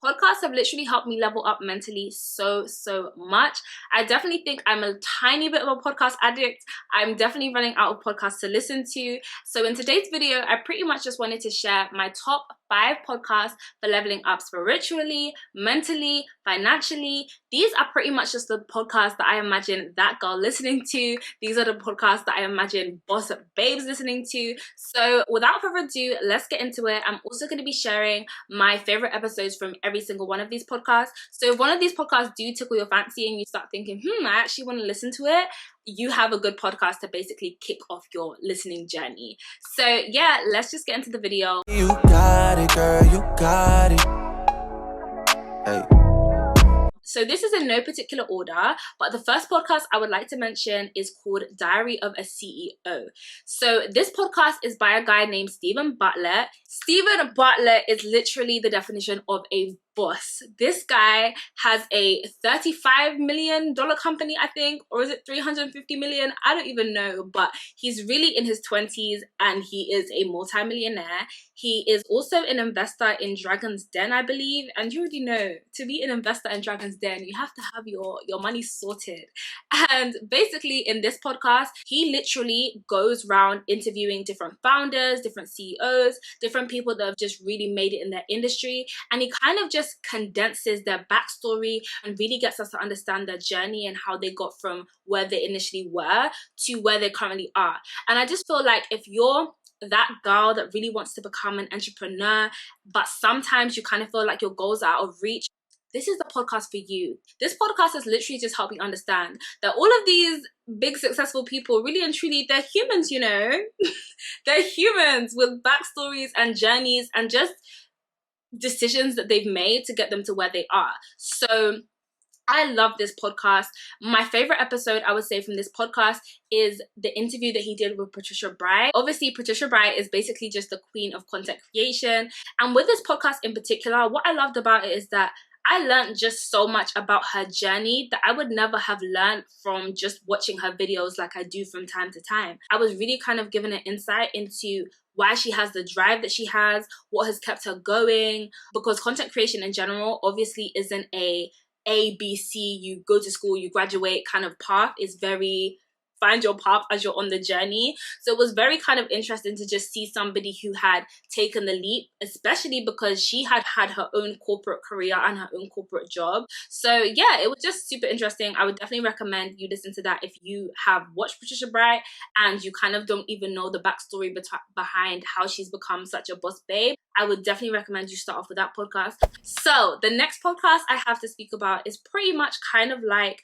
Podcasts have literally helped me level up mentally so much. I definitely think I'm a tiny bit of a podcast addict. I'm definitely running out of podcasts to listen to. So in today's video, I pretty much just wanted to share my top 5 podcasts for leveling up spiritually, mentally, financially. These are pretty much just the podcasts that I imagine that girl listening to. These are the podcasts that I imagine boss babes listening to. So without further ado, let's get into it. I'm also going to be sharing my favorite episodes from every single one of these podcasts. So if one of these podcasts do tickle your fancy and you start thinking, I actually want to listen to it, you have a good podcast to basically kick off your listening journey. So yeah, let's just get into the video. You got it, girl, you got it. Hey. So this is in no particular order, but the first podcast I would like to mention is called Diary of a CEO. So this podcast is by a guy named Stephen Butler. Stephen Butler is literally the definition of a boss. This guy has a $35 million company, I think, or is it 350 million? I don't even know, but he's really in his 20s and he is a multimillionaire. He is also an investor in Dragon's Den, I believe, and you already know, to be an investor in Dragon's Den, you have to have your money sorted. And basically in this podcast, he literally goes around interviewing different founders, different CEOs, different people that have just really made it in their industry, and he kind of just condenses their backstory and really gets us to understand their journey and how they got from where they initially were to where they currently are. And I just feel like if you're that girl that really wants to become an entrepreneur, but sometimes you kind of feel like your goals are out of reach, this is the podcast for you. This podcast has literally just helped me understand that all of these big successful people, really and truly, they're humans, you know? They're humans with backstories and journeys and just decisions that they've made to get them to where they are. So I love this podcast. My favorite episode, I would say, from this podcast is the interview that he did with Patricia Bright. Obviously, Patricia Bright is basically just the queen of content creation. And with this podcast in particular, what I loved about it is that I learned just so much about her journey that I would never have learned from just watching her videos like I do from time to time. I was really kind of given an insight into why she has the drive that she has, what has kept her going, because content creation in general obviously isn't a B, C, you go to school, you graduate kind of path. Is very find your path as you're on the journey. So it was very kind of interesting to just see somebody who had taken the leap, especially because she had had her own corporate career and her own corporate job. So yeah, it was just super interesting. I would definitely recommend you listen to that if you have watched Patricia Bright and you kind of don't even know the backstory behind how she's become such a boss babe. I would definitely recommend you start off with that podcast. So the next podcast I have to speak about is pretty much kind of like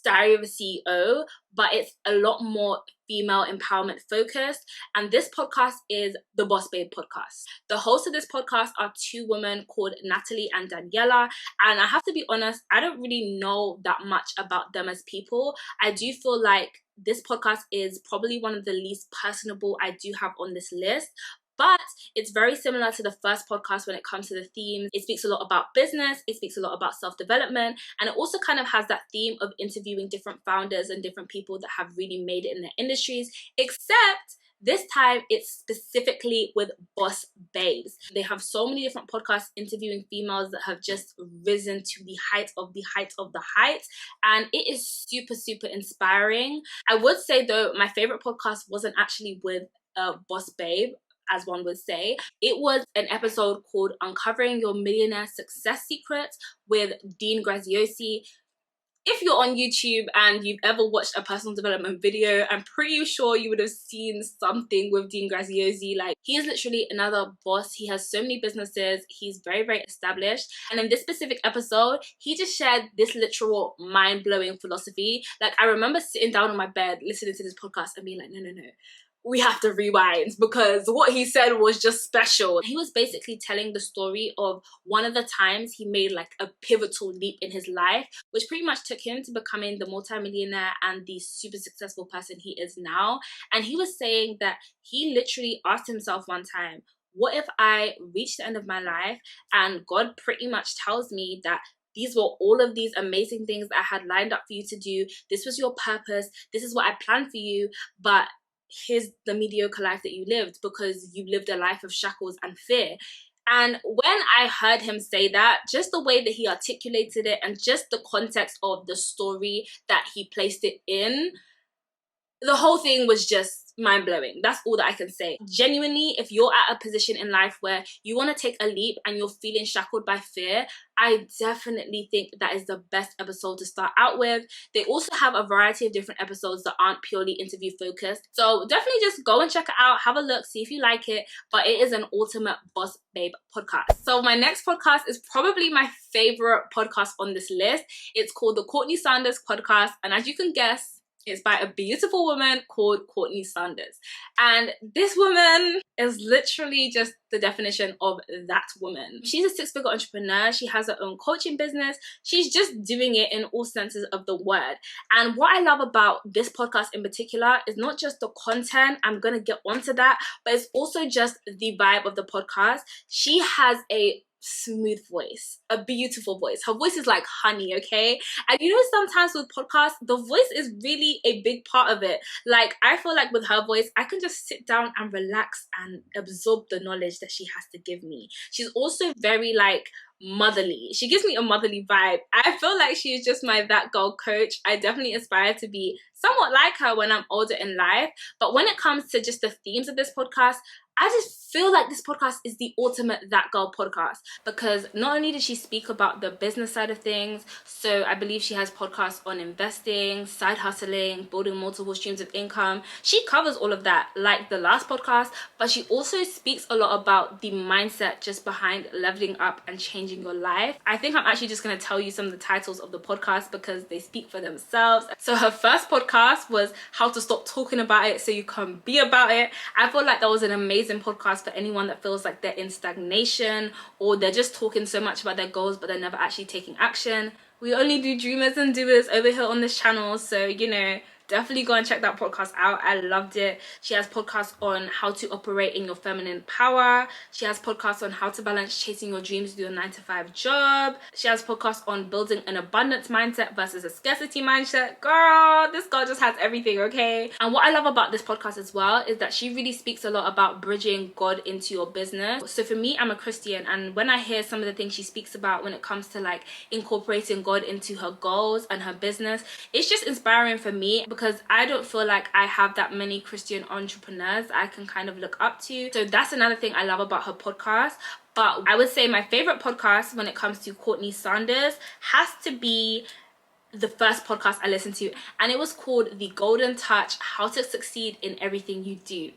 Diary of a CEO, but it's a lot more female empowerment focused. And this podcast is the Boss Babe podcast. The hosts of this podcast are 2 women called Natalie and Daniela. And I have to be honest, I don't really know that much about them as people. I do feel like this podcast is probably one of the least personable I do have on this list. But it's very similar to the first podcast when it comes to the themes. It speaks a lot about business, it speaks a lot about self-development, and it also kind of has that theme of interviewing different founders and different people that have really made it in their industries, except this time it's specifically with boss babes. They have so many different podcasts interviewing females that have just risen to the heights of the heights of the heights, and it is super inspiring. I would say though, my favorite podcast wasn't actually with a boss babe, as one would say. It was an episode called Uncovering Your Millionaire Success Secrets with Dean Graziosi. If you're on YouTube and you've ever watched a personal development video, I'm pretty sure you would have seen something with Dean Graziosi. Like, he is literally another boss. He has so many businesses. He's very established. And in this specific episode, he just shared this literal mind-blowing philosophy. Like, I remember sitting down on my bed listening to this podcast and being like, no. We have to rewind, because what he said was just special. He was basically telling the story of one of the times he made like a pivotal leap in his life, which pretty much took him to becoming the multimillionaire and the super successful person he is now. And he was saying that he literally asked himself one time, what if I reach the end of my life and God pretty much tells me that these were all of these amazing things that I had lined up for you to do. This was your purpose. This is what I planned for you. But here's the mediocre life that you lived because you lived a life of shackles and fear. And when I heard him say that, just the way that he articulated it and just the context of the story that he placed it in, the whole thing was just mind-blowing. That's all that I can say. Genuinely, if you're at a position in life where you want to take a leap and you're feeling shackled by fear, I definitely think that is the best episode to start out with. They also have a variety of different episodes that aren't purely interview focused. So definitely just go and check it out, have a look, see if you like it. But it is an ultimate boss babe podcast. So my next podcast is probably my favorite podcast on this list. It's called the Courtney Sanders Podcast. And as you can guess, it's by a beautiful woman called Courtney Sanders. And this woman is literally just the definition of that woman. She's a six-figure entrepreneur. She has her own coaching business. She's just doing it in all senses of the word. And what I love about this podcast in particular is not just the content, I'm going to get onto that, but it's also just the vibe of the podcast. She has a smooth voice, a beautiful voice. Her voice is like honey, okay? And you know, sometimes with podcasts, the voice is really a big part of it. Like, I feel like with her voice, I can just sit down and relax and absorb the knowledge that she has to give me. She's also very like motherly. She gives me a motherly vibe. I feel like she is just my that girl coach. I definitely aspire to be somewhat like her when I'm older in life. But when it comes to just the themes of this podcast, I just feel like this podcast is the ultimate that girl podcast, because not only does she speak about the business side of things, so I believe she has podcasts on investing, side hustling, building multiple streams of income. She covers all of that like the last podcast, but she also speaks a lot about the mindset just behind leveling up and changing your life. I think I'm actually just going to tell you some of the titles of the podcast because they speak for themselves. So her first podcast was How to Stop Talking About It So You Can Be About It. I feel like that was an amazing podcast for anyone that feels like they're in stagnation or they're just talking so much about their goals but they're never actually taking action. We only do dreamers and doers over here on this channel, so you know, definitely go and check that podcast out. I loved it. She has podcasts on how to operate in your feminine power. She has podcasts on how to balance chasing your dreams with your 9-to-5 job. She has podcasts on building an abundance mindset versus a scarcity mindset. Girl, this girl just has everything, okay? And what I love about this podcast as well is that she really speaks a lot about bridging God into your business. So for me, I'm a Christian, and when I hear some of the things she speaks about when it comes to like incorporating God into her goals and her business, it's just inspiring for me, because I don't feel like I have that many Christian entrepreneurs I can kind of look up to. So that's another thing I love about her podcast. But I would say my favorite podcast when it comes to Courtney Sanders has to be the first podcast I listened to, and it was called The Golden Touch: How to Succeed in Everything You Do.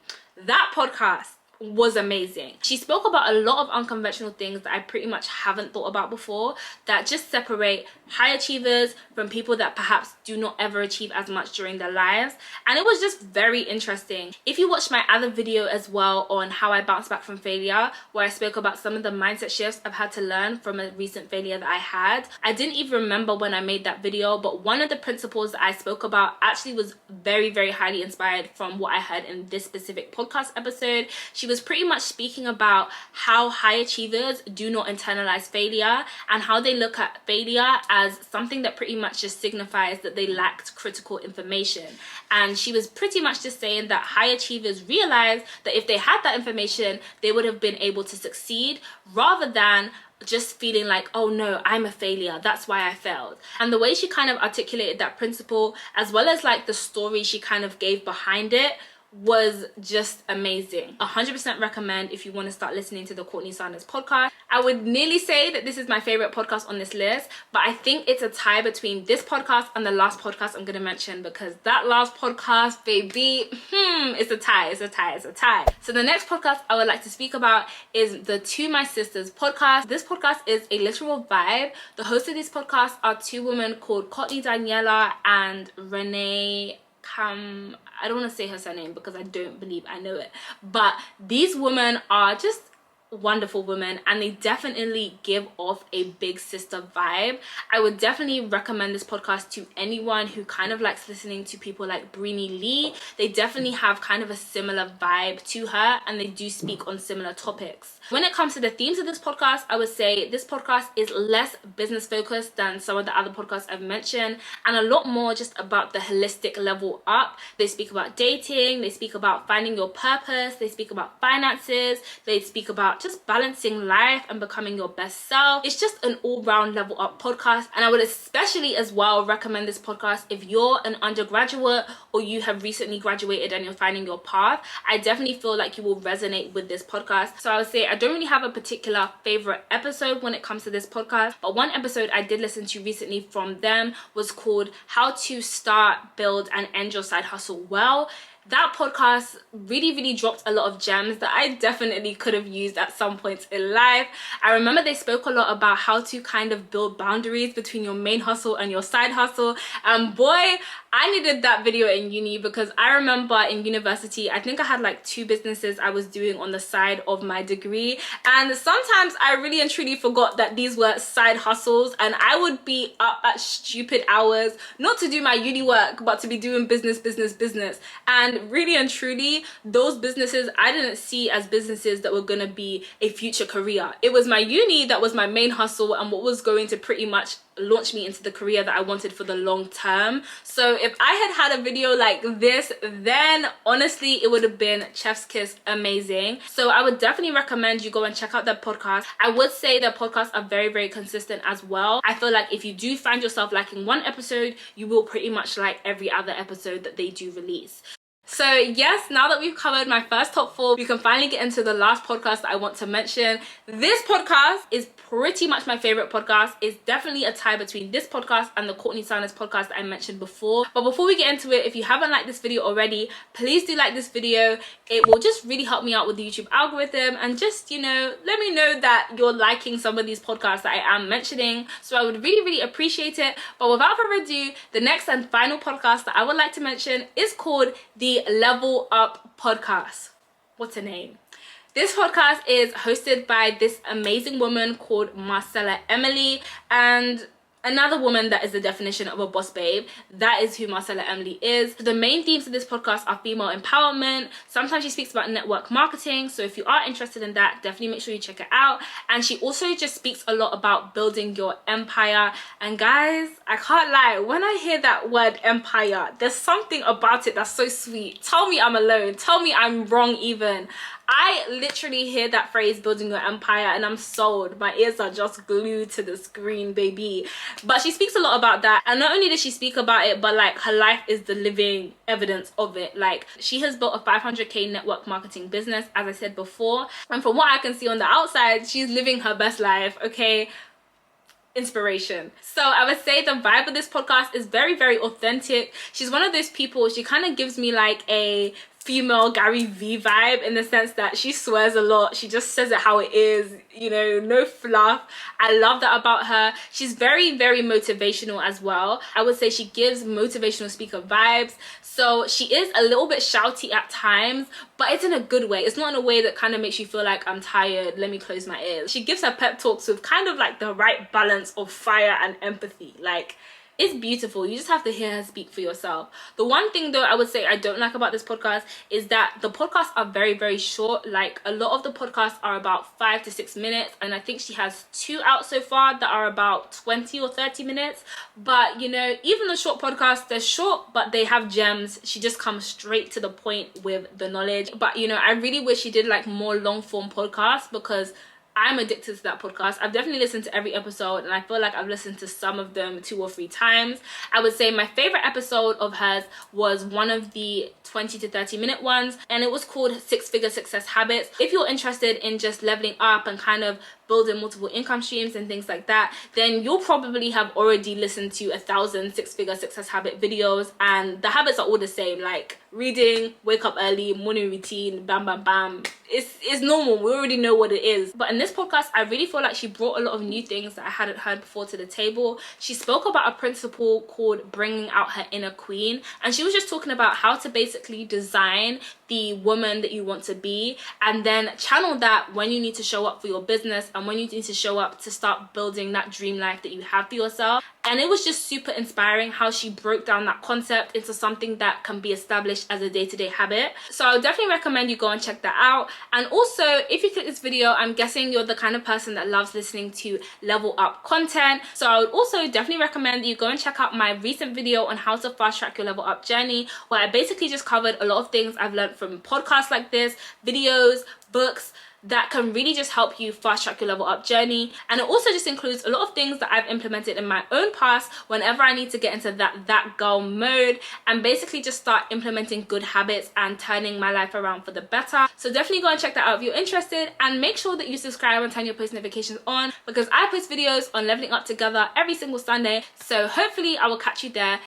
That podcast was amazing. She spoke about a lot of unconventional things that I pretty much haven't thought about before, that just separate high achievers from people that perhaps do not ever achieve as much during their lives. And it was just very interesting. If you watched my other video as well on how I bounced back from failure, where I spoke about some of the mindset shifts I've had to learn from a recent failure that I had, I didn't even remember when I made that video, but one of the principles that I spoke about actually was very, very highly inspired from what I heard in this specific podcast episode. She was pretty much speaking about how high achievers do not internalize failure and how they look at failure as something that pretty much just signifies that they lacked critical information. And she was pretty much just saying that high achievers realize that if they had that information, they would have been able to succeed, rather than just feeling like, oh no, I'm a failure, that's why I failed. And the way she kind of articulated that principle, as well as like the story she kind of gave behind it, was just amazing. 100% recommend if you want to start listening to the Courtney Sanders podcast. I would nearly say that this is my favorite podcast on this list, but I think it's a tie between this podcast and the last podcast I'm going to mention, because that last podcast, baby, it's a tie. So the next podcast I would like to speak about is the To My Sisters podcast. This podcast is a literal vibe. The hosts of this podcast are two women called Courtney Daniela and Renee I don't want to say her surname because I don't believe I know it, but these women are just wonderful women, and they definitely give off a big sister vibe. I would definitely recommend this podcast to anyone who kind of likes listening to people like Breenie Lee. They definitely have kind of a similar vibe to her, and they do speak on similar topics. When it comes to the themes of this podcast, I would say this podcast is less business focused than some of the other podcasts I've mentioned, and a lot more just about the holistic level up. They speak about dating, they speak about finding your purpose, they speak about finances, they speak about just balancing life and becoming your best self. It's just an all-round level up podcast, and I would especially as well recommend this podcast if you're an undergraduate or you have recently graduated and you're finding your path. I definitely feel like you will resonate with this podcast. So I would say I don't really have a particular favorite episode when it comes to this podcast, but one episode I did listen to recently from them was called How to Start, Build and End Your Side Hustle Well. That podcast really dropped a lot of gems that I definitely could have used at some points in life. I remember they spoke a lot about how to kind of build boundaries between your main hustle and your side hustle, and boy, I needed that video in uni, because I remember in university, I think I had like 2 businesses I was doing on the side of my degree, and sometimes I really and truly forgot that these were side hustles, and I would be up at stupid hours, not to do my uni work, but to be doing business. And really and truly, those businesses I didn't see as businesses that were gonna be a future career. It was my uni that was my main hustle and what was going to pretty much launch me into the career that I wanted for the long term. So if I had a video like this, then honestly it would have been chef's kiss amazing. So I would definitely recommend you go and check out that podcast. I would say their podcasts are very consistent as well. I feel like if you do find yourself liking one episode, you will pretty much like every other episode that they do release. So yes, now that we've covered my first top 4, we can finally get into the last podcast that I want to mention. This podcast is pretty much my favorite podcast. It's definitely a tie between this podcast and the Courtney Sanders podcast that I mentioned before. But before we get into it, if you haven't liked this video already, please do like this video. It will just really help me out with the YouTube algorithm, and just, you know, let me know that you're liking some of these podcasts that I am mentioning. So I would really appreciate it. But without further ado, the next and final podcast that I would like to mention is called the Level Up Podcast. What's her name? This podcast is hosted by this amazing woman called Marcella Emily, and another woman that is the definition of a boss babe. That is who Marcella Emily is. The main themes of this podcast are female empowerment. Sometimes she speaks about network marketing, so if you are interested in that, definitely make sure you check it out. And she also just speaks a lot about building your empire. And guys, I can't lie, when I hear that word empire, there's something about it that's so sweet. Tell me I'm alone, tell me I'm wrong even. I literally hear that phrase, building your empire, and I'm sold. My ears are just glued to the screen, baby. But she speaks a lot about that, and not only does she speak about it, but like her life is the living evidence of it. Like, she has built a 500k network marketing business, as I said before, and from what I can see on the outside, she's living her best life, okay? Inspiration. So I would say the vibe of this podcast is very authentic. She's one of those people, she kind of gives me like a female Gary V vibe, in the sense that she swears a lot, she just says it how it is, you know, no fluff. I love that about her. She's very motivational as well. I would say she gives motivational speaker vibes. So she is a little bit shouty at times, but it's in a good way. It's not in a way that kind of makes you feel like, I'm tired, let me close my ears. She gives her pep talks with kind of like the right balance of fire and empathy. Like, it's beautiful. You just have to hear her speak for yourself. The one thing though I would say I don't like about this podcast is that the podcasts are very short. Like, a lot of the podcasts are about 5 to 6 minutes, and I think she has 2 out so far that are about 20 or 30 minutes. But you know, even the short podcasts, they're short but they have gems. She just comes straight to the point with the knowledge. But you know, I really wish she did like more long form podcasts, because I'm addicted to that podcast. I've definitely listened to every episode, and I feel like I've listened to some of them 2 or 3 times. I would say my favorite episode of hers was one of the 20 to 30 minute ones, and it was called 6-Figure Success Habits. If you're interested in just leveling up and kind of building multiple income streams and things like that, then you'll probably have already listened to 1,000 6-figure success habit videos, and the habits are all the same, like reading, wake up early, morning routine, bam. It's normal, we already know what it is. But in this podcast, I really feel like she brought a lot of new things that I hadn't heard before to the table. She spoke about a principle called bringing out her inner queen, and she was just talking about how to basically design the woman that you want to be, and then channel that when you need to show up for your business and when you need to show up to start building that dream life that you have for yourself. And it was just super inspiring how she broke down that concept into something that can be established as a day-to-day habit. So I would definitely recommend you go and check that out. And also, if you click this video, I'm guessing you're the kind of person that loves listening to level up content. So I would also definitely recommend that you go and check out my recent video on how to fast track your level up journey, where I basically just covered a lot of things I've learned from podcasts like this, videos, books, that can really just help you fast track your level up journey. And it also just includes a lot of things that I've implemented in my own past whenever I need to get into that girl mode and basically just start implementing good habits and turning my life around for the better. So definitely go and check that out if you're interested, and make sure that you subscribe and turn your post notifications on, because I post videos on leveling up together every single Sunday. So hopefully I will catch you there.